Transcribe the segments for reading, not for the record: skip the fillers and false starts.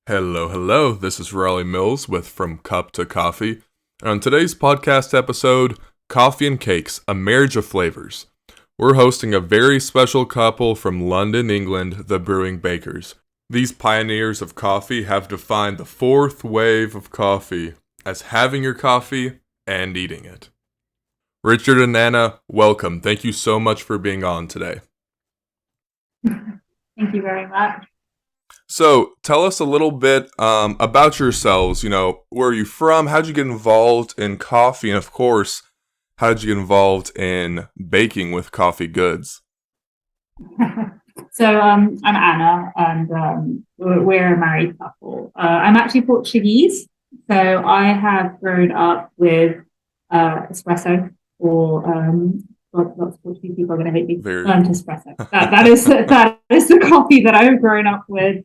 Hello, hello. This is Raleigh Mills with From Cup to Coffee. And on today's podcast episode, Coffee and Cakes, a Marriage of Flavors. We're hosting a very special couple from London, England, the Brewing Bakers. These pioneers of coffee have defined the fourth wave of coffee as having your coffee and eating it. Richard and Anna, welcome. Thank you so much for being on today. Thank you very much. So, tell us a little bit about yourselves. Where are you from? How'd you get involved in coffee? And of course, how'd you get involved in baking with coffee goods? So I'm Anna, and we're a married couple. I'm actually Portuguese, so I have grown up with espresso, or lots of Portuguese people are going to hate me. Learned espresso. That is the coffee that I've grown up with.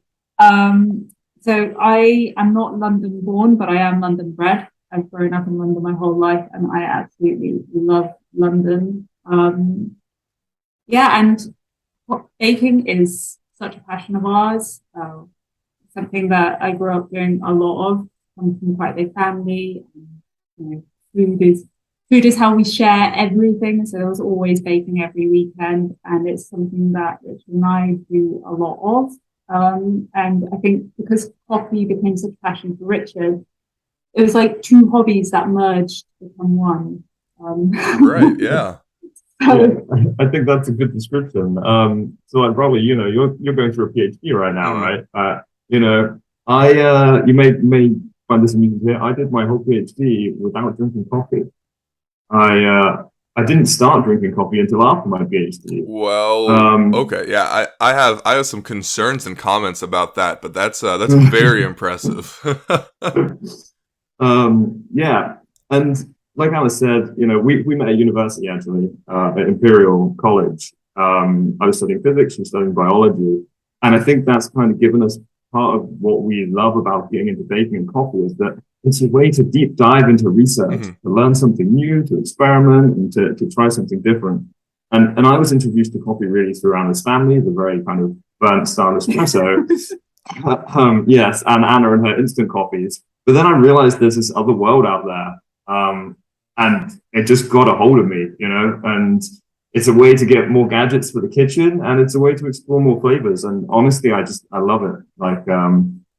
So I am not London born, but I am London bred. I've grown up in London my whole life, and I absolutely love London. And baking is such a passion of ours. Something that I grew up doing a lot of. I'm from quite a big family. And, food is how we share everything. So there was always baking every weekend, and it's something that Richard and I do a lot of. And I think because coffee became such a passion for Richard, it was like two hobbies that merged to become one. Right, yeah. I think that's a good description. So like probably, you're going through a PhD right now, right? You may find this amusing here. I did my whole PhD without drinking coffee. I didn't start drinking coffee until after my PhD. Well, okay, yeah, I have some concerns and comments about that, but that's very impressive. Yeah, and like Alice said, we met at university actually at Imperial College. I was studying physics and studying biology, and I think that's kind of given us part of what we love about getting into baking and coffee is that it's a way to deep dive into research, to learn something new, to experiment, and to try something different. And I was introduced to coffee really through Anna's family, the very kind of burnt style espresso. Yes, and Anna and her instant coffees. But then I realized there's this other world out there. And it just got a hold of me, and it's a way to get more gadgets for the kitchen, and it's a way to explore more flavors. And honestly, I love it. Like,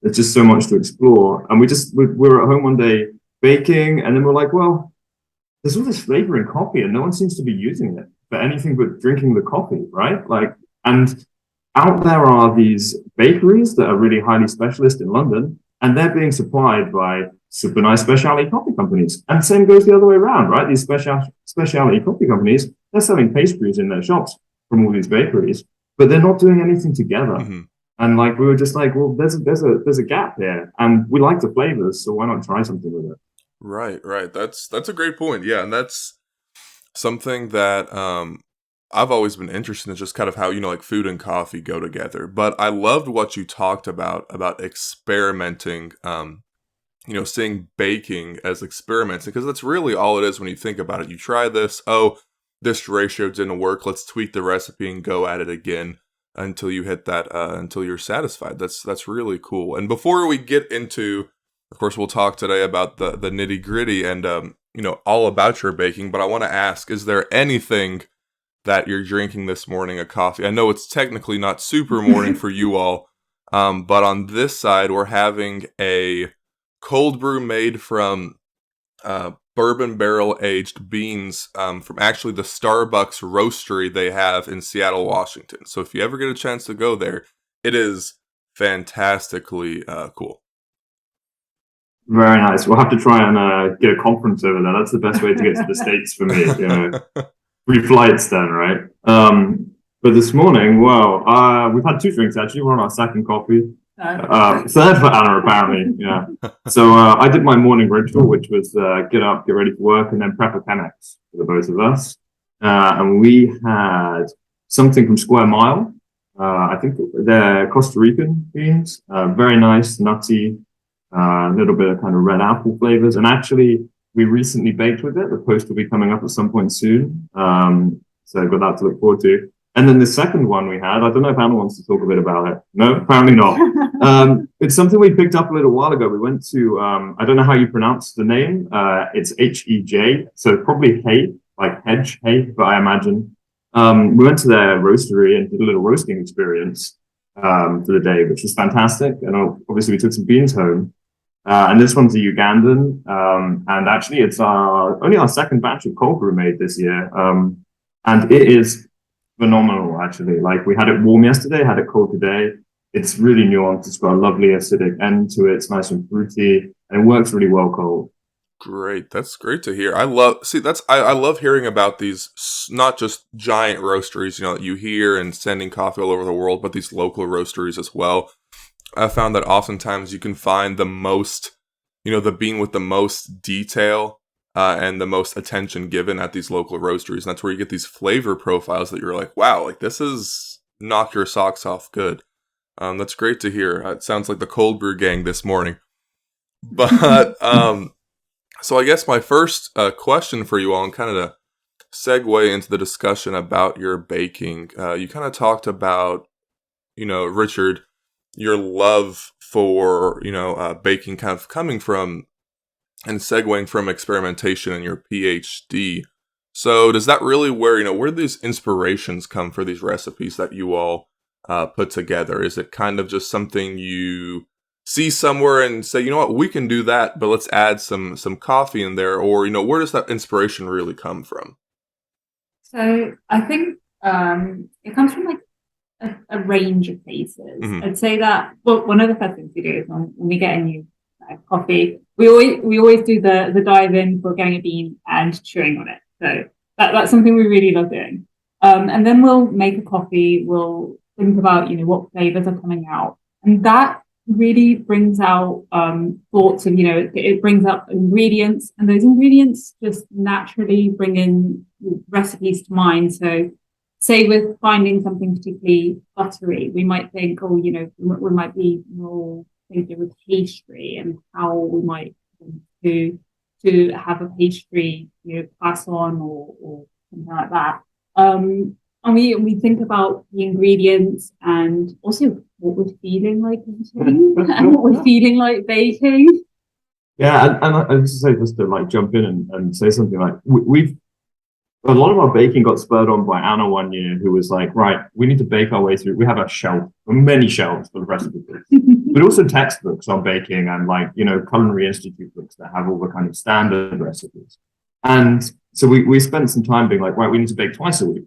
there's just so much to explore. And we were at home one day baking, and then we're like, well, there's all this flavor in coffee, and no one seems to be using it for anything but drinking the coffee, right? Like, and out there are these bakeries that are really highly specialist in London, and they're being supplied by super nice specialty coffee companies. And the same goes the other way around, right? These specialty coffee companies, they're selling pastries in their shops from all these bakeries, but they're not doing anything together. Mm-hmm. And like, we were just like, well, there's a gap here, and we like the flavors, so why not try something with it? Right. That's a great point. Yeah, and that's something that I've always been interested in, just kind of how, like food and coffee go together. But I loved what you talked about experimenting, seeing baking as experimenting, because that's really all it is when you think about it. You try this, this ratio didn't work, let's tweak the recipe and go at it again until you hit that, until you're satisfied. That's really cool. And before we get into, of course, we'll talk today about the nitty gritty and, all about your baking, but I want to ask, is there anything that you're drinking this morning, a coffee? I know it's technically not super morning for you all, but on this side, we're having a cold brew made from bourbon barrel aged beans from actually the Starbucks roastery they have in Seattle, Washington. So if you ever get a chance to go there, it is fantastically cool. Very nice. We'll have to try and get a conference over there. That's the best way to get to the States for me. Free flights then, right? But this morning, we've had two drinks actually. We're on our second coffee. Third for Anna, apparently. Yeah. So I did my morning ritual, which was get up, get ready for work, and then prep a Chemex for the both of us. And we had something from Square Mile. I think they're Costa Rican beans. Very nice, nutty, a little bit of kind of red apple flavors. And actually, we recently baked with it. The post will be coming up at some point soon. So I've got that to look forward to. And then the second one we had, I don't know if Anna wants to talk a bit about it. No, apparently not. It's something we picked up a little while ago. We went to, I don't know how you pronounce the name. It's H-E-J. So probably hay, like hedge hay, but I imagine. We went to their roastery and did a little roasting experience for the day, which was fantastic. And obviously we took some beans home. And this one's a Ugandan. And actually it's only our second batch of cold brew made this year. And it is phenomenal, actually. Like, we had it warm yesterday, had it cold today. It's really nuanced. It's got a lovely acidic end to it. It's nice and fruity, and it works really well cold. Great. That's great to hear. I love hearing about these, not just giant roasteries, that you hear and sending coffee all over the world, but these local roasteries as well. I found that oftentimes you can find the most, the bean with the most detail and the most attention given at these local roasteries. And that's where you get these flavor profiles that you're like, wow, like this is knock your socks off good. That's great to hear. It sounds like the cold brew gang this morning. But so I guess my first question for you all, and kind of to segue into the discussion about your baking, you kind of talked about, Richard, your love for, baking kind of coming from and segueing from experimentation in your PhD. So does that really where these inspirations come for these recipes that you all put together? Is it kind of just something you see somewhere and say, you know what, we can do that, but let's add some coffee in there? Or, where does that inspiration really come from? So I think it comes from like a range of places. Mm-hmm. I'd say that, well, one of the first things we do is when we get a new coffee, we always do the dive in for getting a bean and chewing on it. So that's something we really love doing. And then we'll make a coffee. We'll think about what flavors are coming out, and that really brings out thoughts of it brings up ingredients, and those ingredients just naturally bring in recipes to mind. So say with finding something particularly buttery, we might think, we might be more thinking with pastry and how we might to have a pastry, pass on or something like that. And we think about the ingredients and also what we're feeling like eating and what we're feeling like baking. Yeah, and I just say, just to like jump in and say something, like we've a lot of our baking got spurred on by Anna one year, who was like, right, we need to bake our way through. We have a shelf, many shelves full of recipes, but also textbooks on baking and like, culinary institute books that have all the kind of standard recipes. And so we spent some time being like, right, we need to bake twice a week.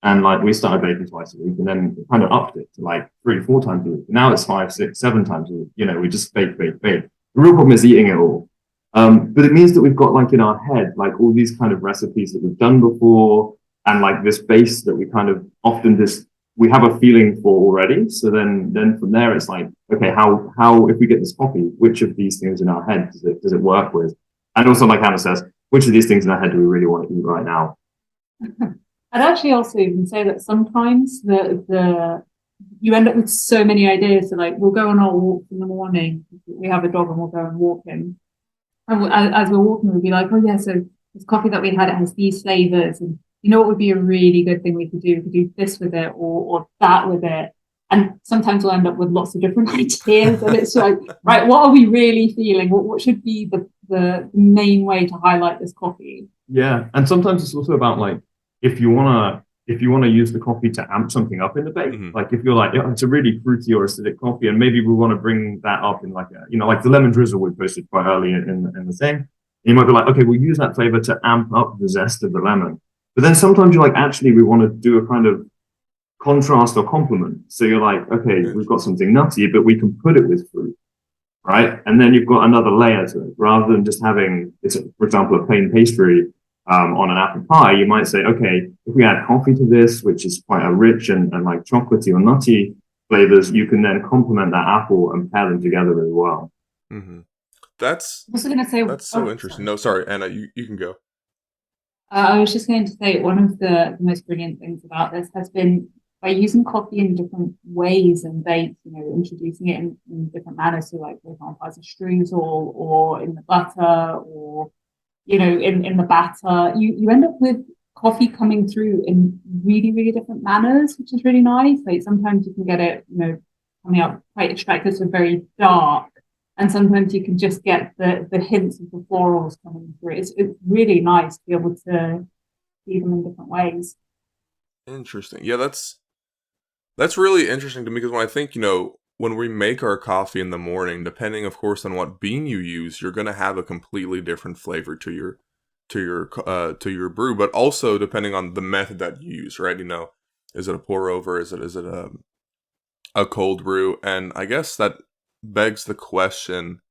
And like, we started baking twice a week and then kind of upped it to like 3 to 4 times a week. Now it's 5, 6, 7 times a week. We just bake. The real problem is eating it all. But it means that we've got like in our head, like all these kind of recipes that we've done before, and like this base that we kind of often we have a feeling for already. So then from there, it's like, okay, how, if we get this coffee, which of these things in our head does it work with? And also, like Hannah says, which of these things in our head do we really want to eat right now? I'd actually also even say that sometimes you end up with so many ideas. So like, we'll go on our walk in the morning. We have a dog and we'll go and walk him. And as we're walking, we'll be like, oh yeah, so this coffee that we had, it has these flavors, and what would be a really good thing we could do? We could do this with it or that with it. And sometimes we'll end up with lots of different ideas, and it's like, right, what are we really feeling? What should be the main way to highlight this coffee? Yeah, and sometimes it's also about like, if you want to use the coffee to amp something up in the bake, mm-hmm. Like if you're like, it's a really fruity or acidic coffee, and maybe we want to bring that up in like like the lemon drizzle we posted quite early in the thing. You might be like, okay, we'll use that flavor to amp up the zest of the lemon. But then sometimes you're like, actually, we want to do a kind of contrast or complement. So you're like, okay, we've got something nutty, but we can put it with fruit, right? And then you've got another layer to it, rather than just having, for example, a plain pastry on an apple pie. You might say, okay, if we add coffee to this, which is quite a rich and like chocolatey or nutty flavors, you can then complement that apple and pair them together really well. Mm-hmm. That's so interesting. Sorry. No, sorry, Anna, you can go. I was just going to say, one of the most brilliant things about this has been by using coffee in different ways and bakes, introducing it in different manners. So like, for example, as a streusel or in the butter or in the batter, you end up with coffee coming through in really, really different manners, which is really nice. Like sometimes you can get it, coming out quite extracted, so very dark. And sometimes you can just get the hints of the florals coming through. It's really nice to be able to see them in different ways. Interesting. Yeah, that's really interesting to me because when I think, when we make our coffee in the morning, depending, of course, on what bean you use, you're going to have a completely different flavor to your brew, but also depending on the method that you use, right? Is it a pour over? Is it a cold brew? And I guess that begs the question: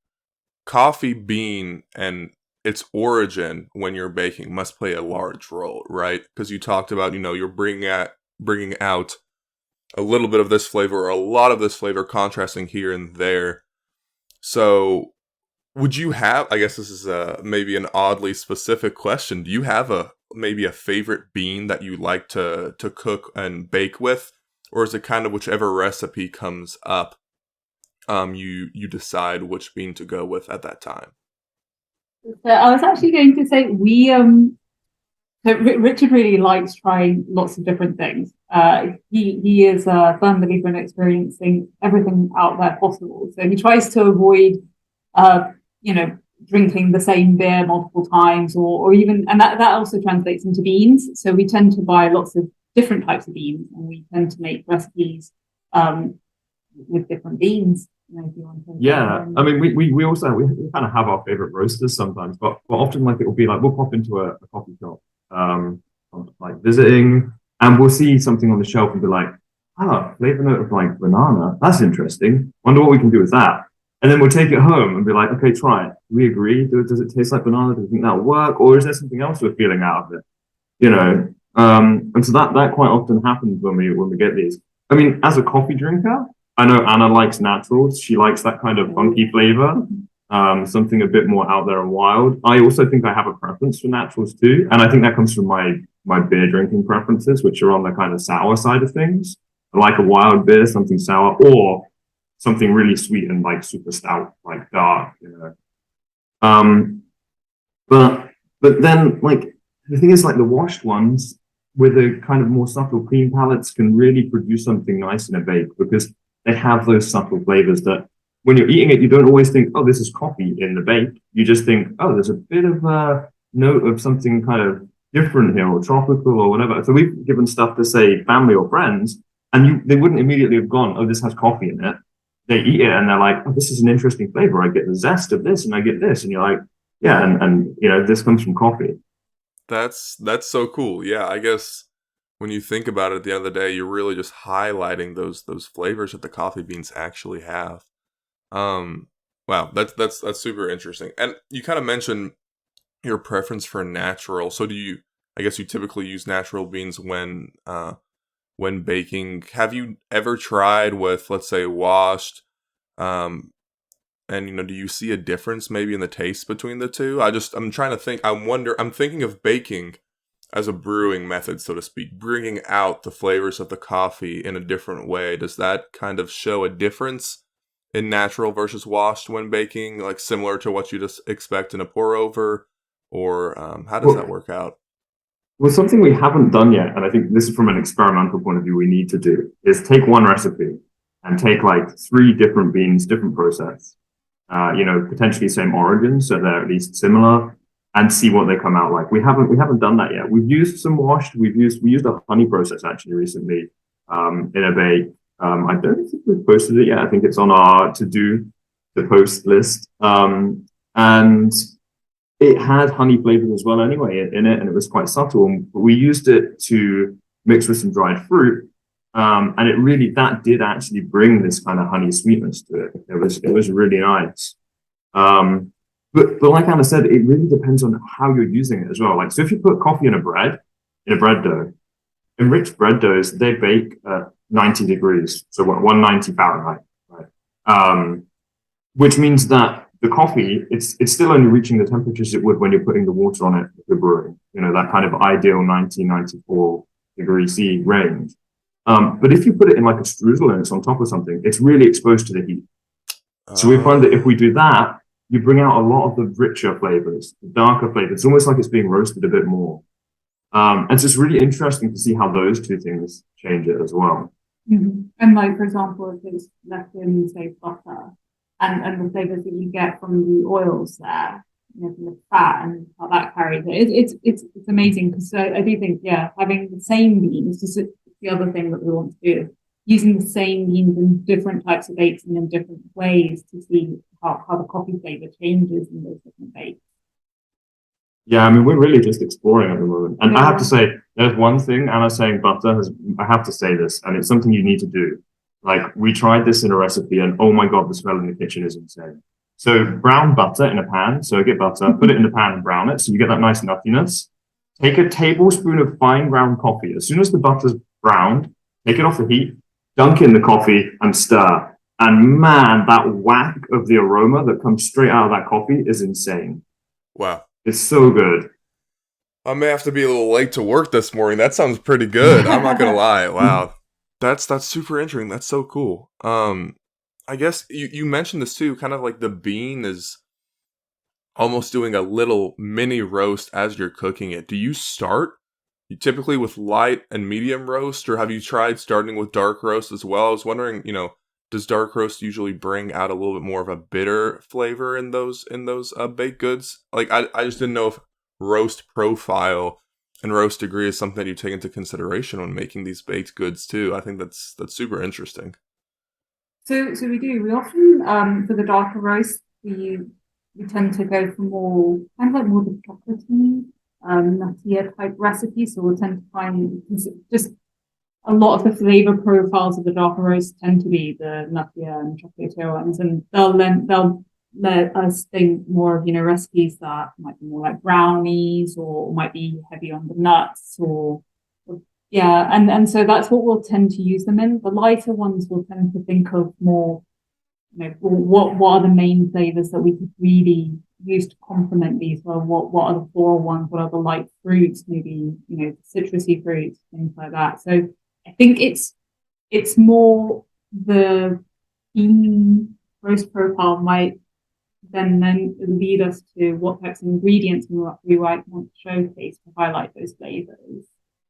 coffee bean and its origin when you're baking must play a large role, right? Because you talked about, you're bringing out a little bit of this flavor or a lot of this flavor, contrasting here and there. So would you have, I guess this is maybe an oddly specific question, do you have maybe a favorite bean that you like to cook and bake with? Or is it kind of whichever recipe comes up, you decide which bean to go with at that time? So I was actually going to say so Richard really likes trying lots of different things. He is a firm believer in experiencing everything out there possible. So he tries to avoid drinking the same beer multiple times or even, and that also translates into beans. So we tend to buy lots of different types of beans and we tend to make recipes with different beans. If you want to I mean, we also we kind of have our favorite roasters sometimes, but often like it will be like we'll pop into a coffee shop, like visiting, and we'll see something on the shelf and be like, flavor note of like banana. That's interesting. Wonder what we can do with that. And then we'll take it home and be like, okay, try it. Do we agree? Does it taste like banana? Do we think that'll work? Or is there something else we're feeling out of it? And so that quite often happens when we get these. I mean, as a coffee drinker, I know Anna likes naturals. She likes that kind of funky flavor, something a bit more out there and wild. I also think I have a preference for naturals too. And I think that comes from my beer drinking preferences, which are on the kind of sour side of things. I like a wild beer, something sour, or something really sweet and like super stout, like dark, But then like the thing is like the washed ones with a kind of more subtle clean palates can really produce something nice in a bake because they have those subtle flavors that when you're eating it, you don't always think, oh, this is coffee in the bake. You just think, oh, there's a bit of a note of something kind of different here or tropical or whatever. So we've given stuff to say family or friends and they wouldn't immediately have gone, oh, this has coffee in it. They eat it and they're like, oh, this is an interesting flavor. I get the zest of this and I get this. And you're like, yeah, and this comes from coffee. That's so cool. Yeah, I guess when you think about it at the end of the day, you're really just highlighting those flavors that the coffee beans actually have. Wow, that's super interesting. And you kind of mentioned your preference for natural. So I guess you typically use natural beans when baking. Have you ever tried with, let's say, washed? And do you see a difference maybe in the taste between the two? I'm trying to think. I'm thinking of baking as a brewing method, so to speak, bringing out the flavors of the coffee in a different way. Does that kind of show a difference in natural versus washed when baking, like similar to what you just expect in a pour over, or how does that work out? Well, something we haven't done yet, and I think this is from an experimental point of view, we need to do is take one recipe and take like 3 different beans, different process, potentially same origin, so they're at least similar, and see what they come out like. We haven't done that yet. We've used some washed. We used a honey process actually recently in a bake. I don't think we've posted it yet. I think it's on our to post list. And it had honey flavors as well anyway in it, and it was quite subtle. But we used it to mix with some dried fruit. And that did actually bring this kind of honey sweetness to it. It was really nice. But like Anna said, it really depends on how you're using it as well. Like, so if you put coffee in a bread dough, enriched bread doughs, they bake at 90 degrees. So 190 Fahrenheit, right? Which means that the coffee, it's still only reaching the temperatures it would when you're putting the water on it if you're brewing, that kind of ideal 94 degree C range. But if you put it in like a streusel and it's on top of something, it's really exposed to the heat. So we find that if we do that, you bring out a lot of the richer flavors, the darker flavors. It's almost like it's being roasted a bit more. And so it's really interesting to see how those two things change it as well. And like, for example, if it's left in, say, butter, and the flavors that you get from the oils there, from the fat and how that carries it, it's amazing because I do think, yeah, having the same beans is the other thing that we want to do. Using the same beans in different types of bakes and in different ways to see how the coffee flavor changes in those different bakes. Yeah, I mean, we're really just exploring at the moment. And I have to say, there's one thing, Anna's saying butter has, I have to say this, and it's something you need to do. Like, we tried this in a recipe, and oh my God, the smell in the kitchen is insane. So, brown butter in a pan. So, get butter, put it in the pan and brown it. So, you get that nice nuttiness. Take a tablespoon of fine ground coffee. As soon as the butter's browned, take it off the heat, dunk in the coffee, and stir. And man, that whack of the aroma that comes straight out of that coffee is insane. Wow. It's so good. I may have to be a little late to work this morning. That sounds pretty good. I'm not gonna lie. Wow. That's super interesting. That's so cool. I guess you mentioned this too, kind of like the bean is almost doing a little mini roast as you're cooking it. Do you start typically with light and medium roast, or have you tried starting with dark roast as well? I was wondering, does dark roast usually bring out a little bit more of a bitter flavor in those baked goods? Like, I just didn't know if roast profile and roast degree is something that you take into consideration when making these baked goods too. I think that's super interesting. So we do. We often for the darker roast we tend to go for more kind of like more the chocolatey, nuttier type recipes. So we'll tend to find just a lot of the flavor profiles of the darker roast tend to be the nuttier and chocolatier ones, and they'll let us think more of recipes that might be more like brownies or might be heavy on the nuts or yeah, and so that's what we'll tend to use them in. The lighter ones we'll tend to think of more, what are the main flavors that we could really use to complement these? Well, what are the floral ones? What are the light fruits? Maybe citrusy fruits, things like that. So I think it's more the bean roast profile might then lead us to what types of ingredients we might want to showcase to highlight those flavors.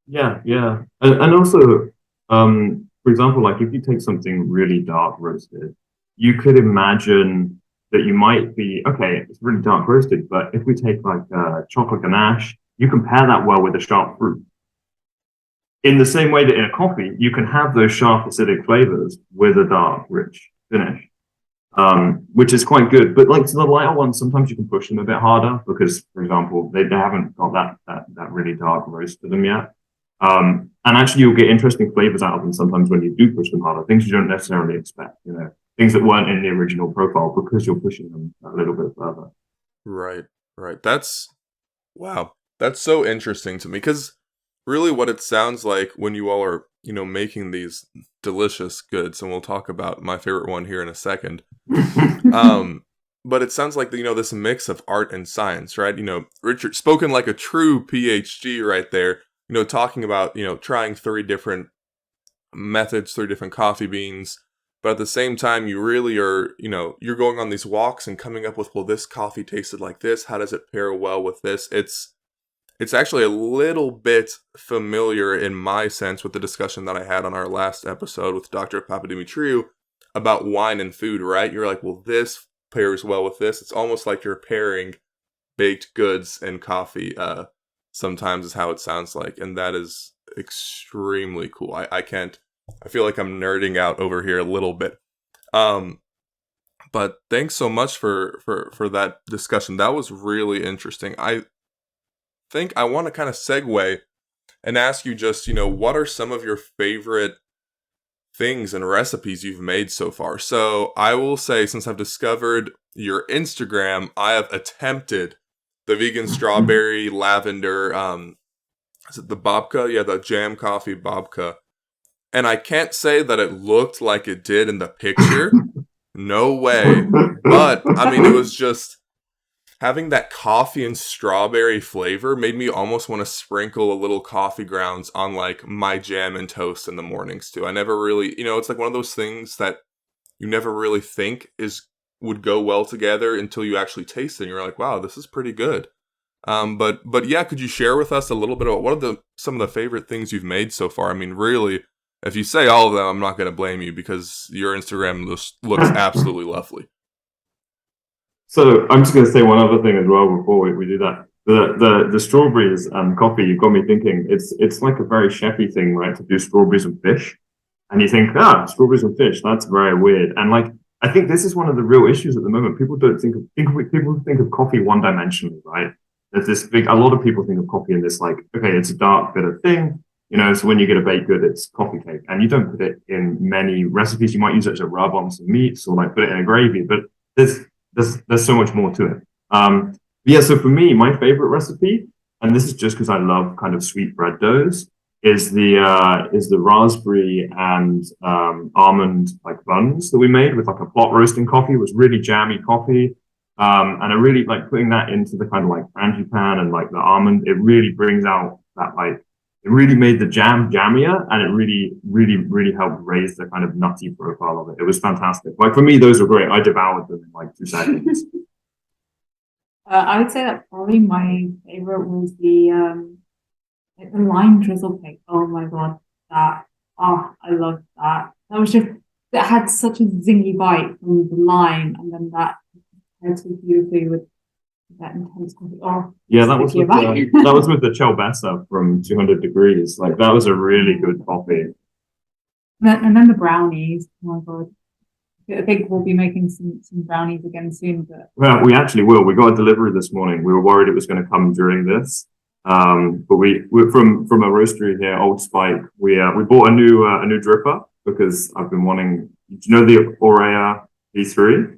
Yeah. And also, for example, like if you take something really dark roasted, you could imagine that you might be, okay, it's really dark roasted, but if we take like chocolate ganache, you can pair that well with a sharp fruit. In the same way that in a coffee, you can have those sharp acidic flavors with a dark, rich finish, which is quite good. But like to the lighter ones, sometimes you can push them a bit harder because, for example, they haven't got that really dark roast to them yet. And actually, you'll get interesting flavors out of them sometimes when you do push them harder, things you don't necessarily expect, things that weren't in the original profile because you're pushing them a little bit further. Right. Wow. That's so interesting to me because really what it sounds like when you all are, making these delicious goods, and we'll talk about my favorite one here in a second. But it sounds like, this mix of art and science, right? Richard, spoken like a true PhD right there, talking about, trying 3 different methods, 3 different coffee beans. But at the same time, you really are, you're going on these walks and coming up with, well, this coffee tasted like this. How does it pair well with this? It's actually a little bit familiar in my sense with the discussion that I had on our last episode with Dr. Papadimitriou about wine and food, right? You're like, well, this pairs well with this. It's almost like you're pairing baked goods and coffee, sometimes is how it sounds like. And that is extremely cool. I feel like I'm nerding out over here a little bit. But thanks so much for that discussion. That was really interesting. I think I want to kind of segue and ask you just, what are some of your favorite things and recipes you've made so far? So I will say, since I've discovered your Instagram, I have attempted the vegan strawberry lavender, is it the babka? Yeah, the jam coffee babka. And I can't say that it looked like it did in the picture. No way. But, I mean, it was just having that coffee and strawberry flavor made me almost want to sprinkle a little coffee grounds on like my jam and toast in the mornings too. I never really, it's like one of those things that you never really think would go well together until you actually taste it and you're like, wow, this is pretty good. But yeah, could you share with us a little bit about what are some of the favorite things you've made so far? I mean, really, if you say all of them, I'm not going to blame you because your Instagram looks absolutely lovely. So I'm just going to say one other thing as well before we do that. The strawberries and coffee, you've got me thinking. It's like a very chefy thing, right? To do strawberries and fish, and you think, strawberries and fish, that's very weird. And like, I think this is one of the real issues at the moment. People don't people think of coffee one dimensionally, right? There's this a lot of people think of coffee in this like, okay, it's a dark bitter thing, so when you get a baked good, it's coffee cake, and you don't put it in many recipes. You might use it as a rub on some meats or like put it in a gravy, but there's so much more to it. Yeah, so for me, my favorite recipe, and this is just because I love kind of sweet bread doughs, is the raspberry and almond like buns that we made with like a pot roasting coffee. It was really jammy coffee. And I really like putting that into the kind of like frangipane and like the almond. It really brings out that like, it really made the jam jammier, and it really helped raise the kind of nutty profile of it. It was fantastic. Like for me, those were great. I devoured them in like 2 seconds. I would say that probably my favorite was the lime drizzle cake. Oh my god, I loved that. That had such a zingy bite from the lime, and then that paired so beautifully with that intense coffee. Oh, yeah, that was with the Ciabatta from 200 Degrees. Like that was a really good coffee. And then the brownies. Oh my god. I think we'll be making some brownies again soon. But well, we actually will. We got a delivery this morning. We were worried it was going to come during this, but we're from a roastery here, Old Spike. We bought a new dripper because I've been wanting. Do you know the Aurea V3?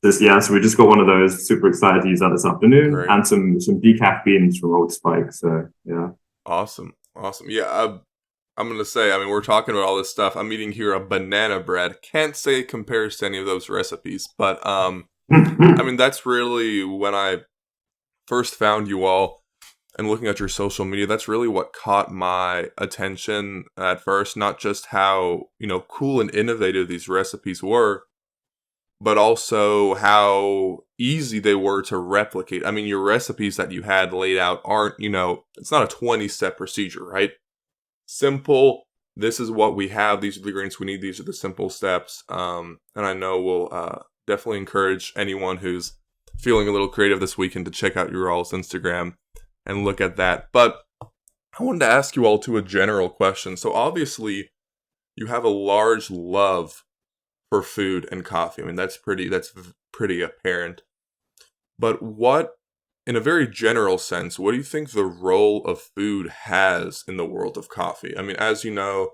So we just got one of those. Super excited to use that this afternoon. Great. And some decaf beans from Old Spike. So yeah, awesome. Yeah. I'm going to say, I mean, we're talking about all this stuff. I'm eating here a banana bread. Can't say it compares to any of those recipes, but I mean, that's really when I first found you all and looking at your social media, that's really what caught my attention at first. Not just how, cool and innovative these recipes were, but also how easy they were to replicate. I mean, your recipes that you had laid out aren't, it's not a 20-step procedure, right? Simple. This is what we have. These are the ingredients we need. These are the simple steps. And I know we'll definitely encourage anyone who's feeling a little creative this weekend to check out your all's Instagram and look at that. But I wanted to ask you all a general question. So obviously, you have a large love for food and coffee. I mean, that's pretty apparent. But in a very general sense, what do you think the role of food has in the world of coffee? I mean, as you know,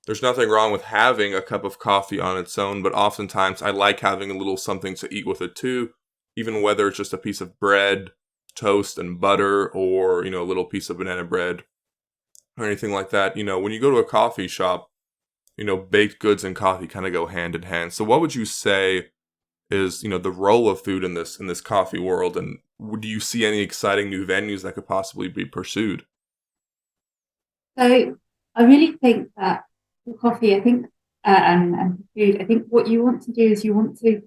there's nothing wrong with having a cup of coffee on its own, but oftentimes I like having a little something to eat with it too, even whether it's just a piece of bread, toast, and butter, or, a little piece of banana bread, or anything like that. When you go to a coffee shop, baked goods and coffee kind of go hand in hand. So what would you say is, the role of food in this coffee world, and do you see any exciting new venues that could possibly be pursued? So I really think that for coffee, I think, and food, I think what you want to do is you want to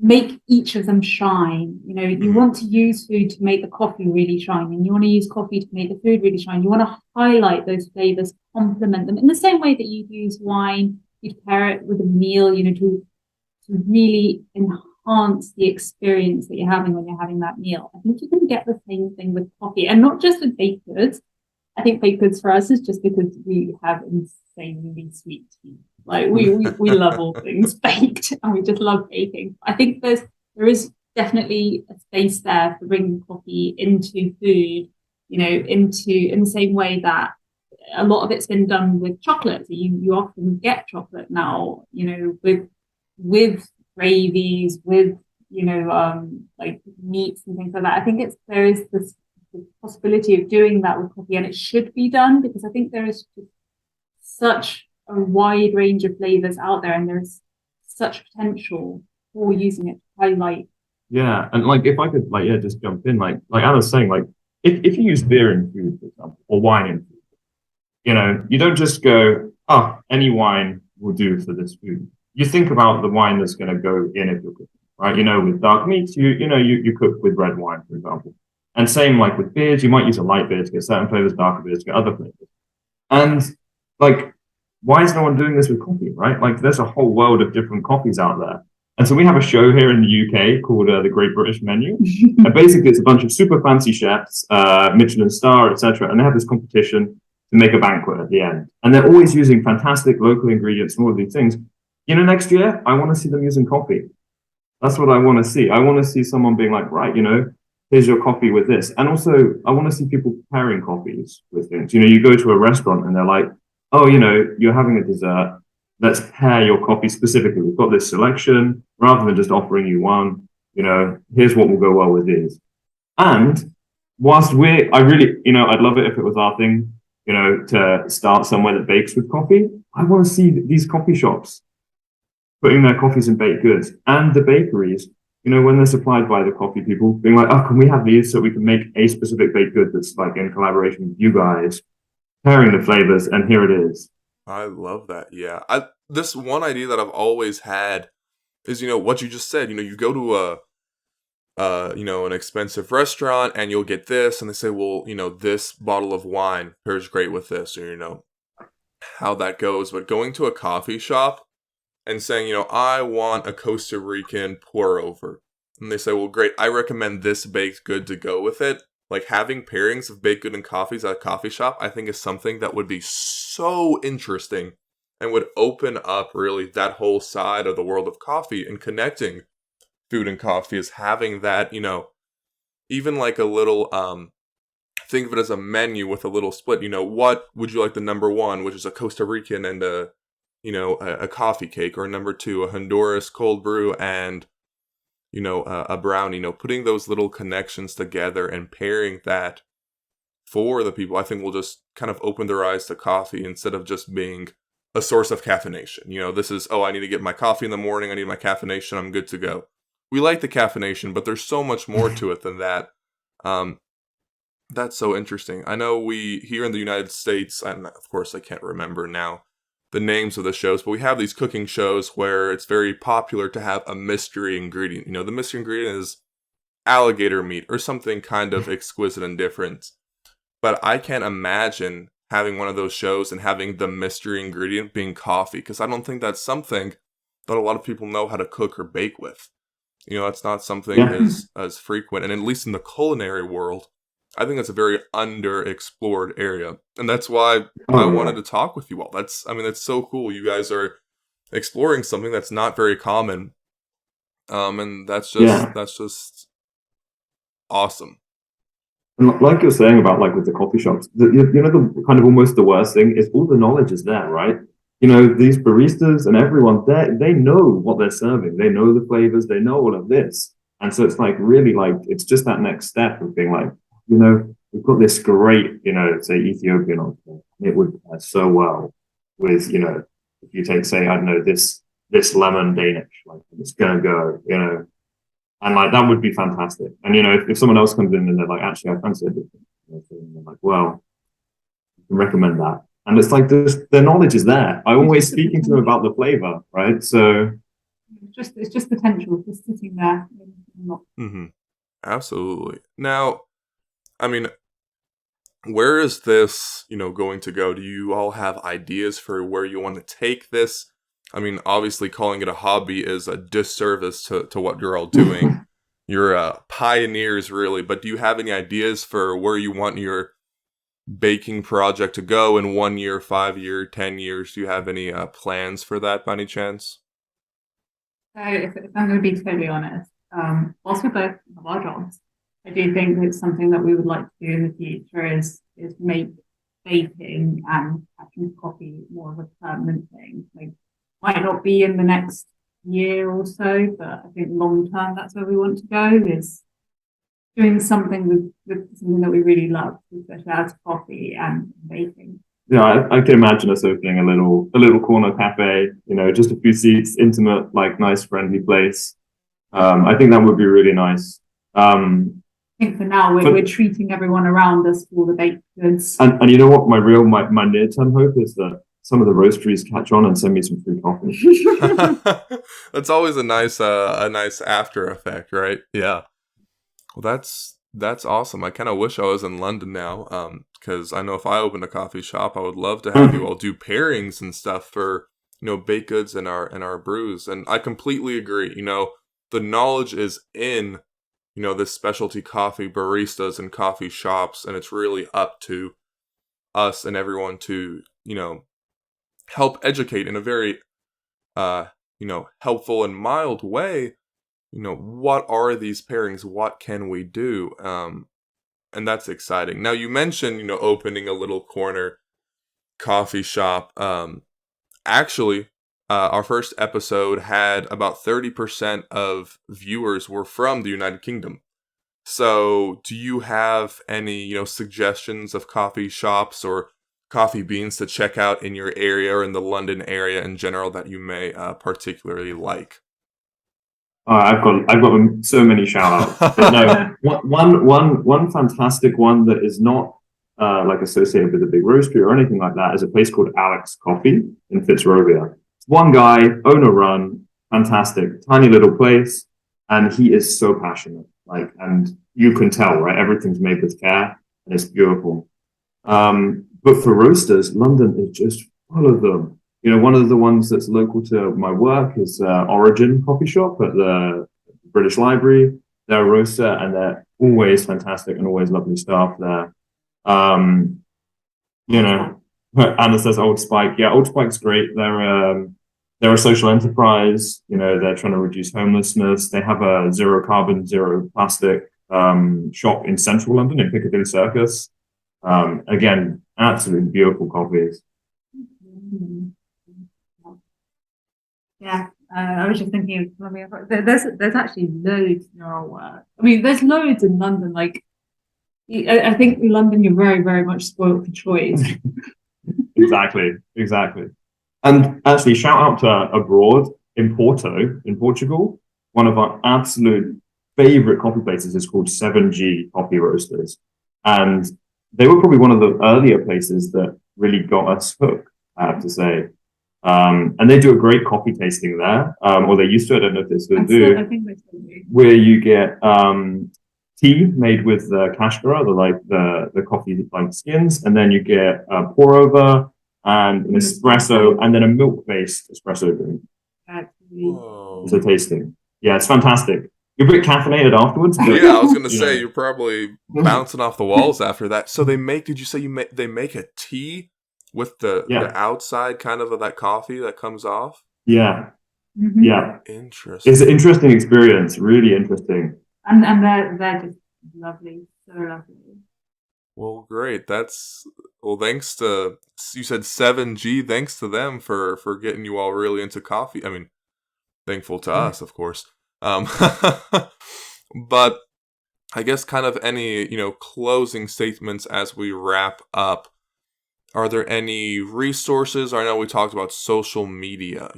make each of them shine. You want to use food to make the coffee really shine, and you want to use coffee to make the food really shine. You want to highlight those flavors, complement them in the same way that you'd use wine. You'd pair it with a meal, to really enhance the experience that you're having when you're having that meal. I think you can get the same thing with coffee, and not just with baked goods. I think baked goods for us is just because we have insanely sweet teeth. Like we love all things baked, and we just love baking. I think there is definitely a space there for bringing coffee into food, in the same way that a lot of it's been done with chocolate. So you often get chocolate now, with gravies, with like meats and things like that. I think there is this possibility of doing that with coffee, and it should be done because I think there is just such a wide range of flavors out there, and there's such potential for using it to highlight. Yeah, and like if I could just jump in, like I was saying, like if you use beer in food, for example, or wine in food, you don't just go, any wine will do for this food. You think about the wine that's going to go in if you're cooking, right? With dark meats, you cook with red wine, for example. And same like with beers, you might use a light beer to get certain flavors, darker beers to get other flavors. And like, why is no one doing this with coffee, right? Like, there's a whole world of different coffees out there. And so we have a show here in the UK called the Great British Menu. And basically, it's a bunch of super fancy chefs, Michelin star, etc. And they have this competition to make a banquet at the end. And they're always using fantastic local ingredients and all of these things. Next year, I want to see them using coffee. That's what I want to see. I want to see someone being like, right, here's your coffee with this. And also, I want to see people pairing coffees with things. You go to a restaurant and they're like, oh, you're having a dessert. Let's pair your coffee specifically. We've got this selection rather than just offering you one. Here's what will go well with these. And whilst I'd love it if it was our thing, to start somewhere that bakes with coffee. I want to see these coffee shops putting their coffees in baked goods, and the bakeries, when they're supplied by the coffee people, being like, oh, can we have these so we can make a specific baked good that's like in collaboration with you guys, pairing the flavors, and here it is. I love that. Yeah. This one idea that I've always had is, what you just said. You go to an expensive restaurant and you'll get this, and they say, well, this bottle of wine pairs great with this, or, how that goes. But going to a coffee shop and saying, I want a Costa Rican pour over. And they say, well, great, I recommend this baked good to go with it. Like, having pairings of baked good and coffees at a coffee shop, I think is something that would be so interesting and would open up really that whole side of the world of coffee, and connecting food and coffee is having that, even like a little, think of it as a menu with a little split. What would you like the number one, which is a Costa Rican and a coffee cake, or number two, a Honduras cold brew and a brownie. Putting those little connections together and pairing that for the people, I think will just kind of open their eyes to coffee instead of just being a source of caffeination. This is, I need to get my coffee in the morning, I need my caffeination, I'm good to go. We like the caffeination, but there's so much more to it than that. That's so interesting. I know we, here in the United States, and of course I can't remember now the names of the shows, but we have these cooking shows where it's very popular to have a mystery ingredient. The mystery ingredient is alligator meat or something kind of exquisite and different. But I can't imagine having one of those shows and having the mystery ingredient being coffee, because I don't think that's something that a lot of people know how to cook or bake with. That's not something as frequent. And at least in the culinary world, I think that's a very underexplored area. And that's why I wanted to talk with you all. That's so cool. You guys are exploring something that's not very common. And that's just awesome. And like you're saying about like with the coffee shops, the kind of almost the worst thing is all the knowledge is there, right? These baristas and everyone, they know what they're serving. They know the flavors. They know all of this. And so it's like really like, it's just that next step of being like, we've got this great, say Ethiopian on it would pair so well with, if you take, say, I don't know, this lemon Danish, like it's gonna go, and like that would be fantastic. And if someone else comes in and they're like, actually, I fancy it, and they're like, well, I can recommend that. And it's like the knowledge is there. I'm always speaking to them about the flavor, right? So it's just potential, just sitting there. Mm-hmm. Absolutely. Now, where is this, going to go? Do you all have ideas for where you want to take this? Obviously calling it a hobby is a disservice to what you're all doing. You're pioneers, really. But do you have any ideas for where you want your baking project to go in 1 year, 5 year, 10 years? Do you have any plans for that by any chance? So if I'm going to be totally honest, whilst we both have our jobs, I do think it's something that we would like to do in the future is make baking and passion coffee more of a permanent thing. Like, might not be in the next year or so, but I think long term that's where we want to go, is doing something with something that we really love, especially as coffee and baking. Yeah, I can imagine us opening a little corner cafe, just a few seats, intimate, like nice, friendly place. I think that would be really nice. I think for now we're treating everyone around us for the baked goods. And you know what? My near-term hope is that some of the roasteries catch on and send me some free coffee. That's always a nice after effect, right? Yeah. Well, That's awesome. I kind of wish I was in London now, because I know if I opened a coffee shop, I would love to have you all do pairings and stuff for, baked goods and our brews. And I completely agree. The knowledge is in, this specialty coffee baristas and coffee shops, and it's really up to us and everyone to, help educate in a very, helpful and mild way. What are these pairings? What can we do? And that's exciting. Now, you mentioned, opening a little corner coffee shop. Actually, our first episode had about 30% of viewers were from the United Kingdom. So, do you have any, suggestions of coffee shops or coffee beans to check out in your area or in the London area in general that you may particularly like? I've got so many shout outs. But no, one fantastic one that is not like associated with a big roastery or anything like that is a place called Alex Coffee in Fitzrovia. It's one guy, owner run, fantastic, tiny little place, and he is so passionate. And you can tell, right? Everything's made with care, and it's beautiful. But for roasters, London is just full of them. One of the ones that's local to my work is Origin Coffee Shop at the British Library. They're a roaster, and they're always fantastic and always lovely staff there. Anna says Old Spike. Yeah, Old Spike's great. They're a social enterprise. They're trying to reduce homelessness. They have a zero carbon, zero plastic shop in central London in Piccadilly Circus. Again, absolutely beautiful coffees. Yeah, I was just thinking of there's actually loads in our work. I mean, there's loads in London. I think in London you're very, very much spoiled for choice. Exactly. And actually, shout out to abroad in Porto, in Portugal. One of our absolute favorite coffee places is called 7G Coffee Roasters, and they were probably one of the earlier places that really got us hooked, I have to say. And they do a great coffee tasting there, or they used to. I don't know if they still do. I think they still do. Where you get tea made with the kashkara, the coffee skins, and then you get a pour over and an espresso, and then a milk-based espresso drink. It's a tasting. Yeah, it's fantastic. You're a bit caffeinated afterwards. But, yeah, I was gonna say you're probably bouncing off the walls after that. So they make? Did you say they make a tea with the outside kind of that coffee that comes off? Yeah. Mm-hmm. Yeah. Interesting. It's an interesting experience. Really interesting. And they're just lovely, so lovely. Well, great. Thanks to, you said 7G. Thanks to them for getting you all really into coffee. I mean, thankful to us, of course. But I guess kind of any, closing statements as we wrap up. Are there any resources? I know we talked about social media,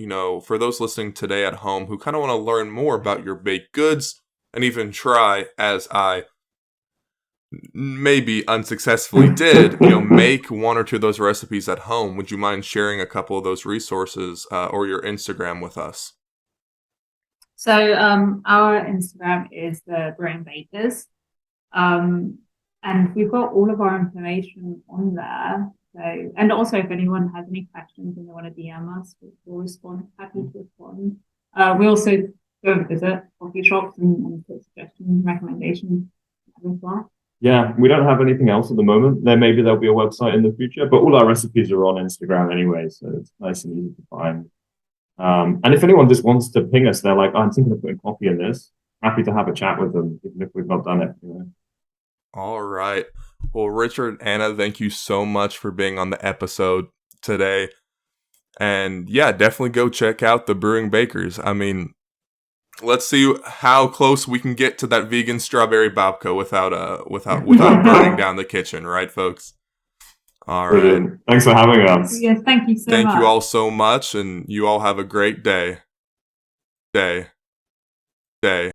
for those listening today at home who kind of want to learn more about your baked goods and even try, as I maybe unsuccessfully did, make one or two of those recipes at home. Would you mind sharing a couple of those resources or your Instagram with us? So our Instagram is the Brewing Bakers. And we've got all of our information on there. So, and also if anyone has any questions and they want to DM us, we'll respond. Happy to respond. We also go and visit coffee shops and put suggestions, recommendations as well. Yeah, we don't have anything else at the moment. Maybe there'll be a website in the future, but all our recipes are on Instagram anyway, so it's nice and easy to find. And if anyone just wants to ping us, they're like, I'm thinking of putting coffee in this. Happy to have a chat with them, even if we've not done it. All right. Well, Richard, Anna, thank you so much for being on the episode today. And yeah, definitely go check out the Brewing Bakers. I mean, let's see how close we can get to that vegan strawberry babka without burning down the kitchen, right, folks? All right. Brilliant. Thanks for having us. Yes, thank you so much. Thank you all so much, and you all have a great day.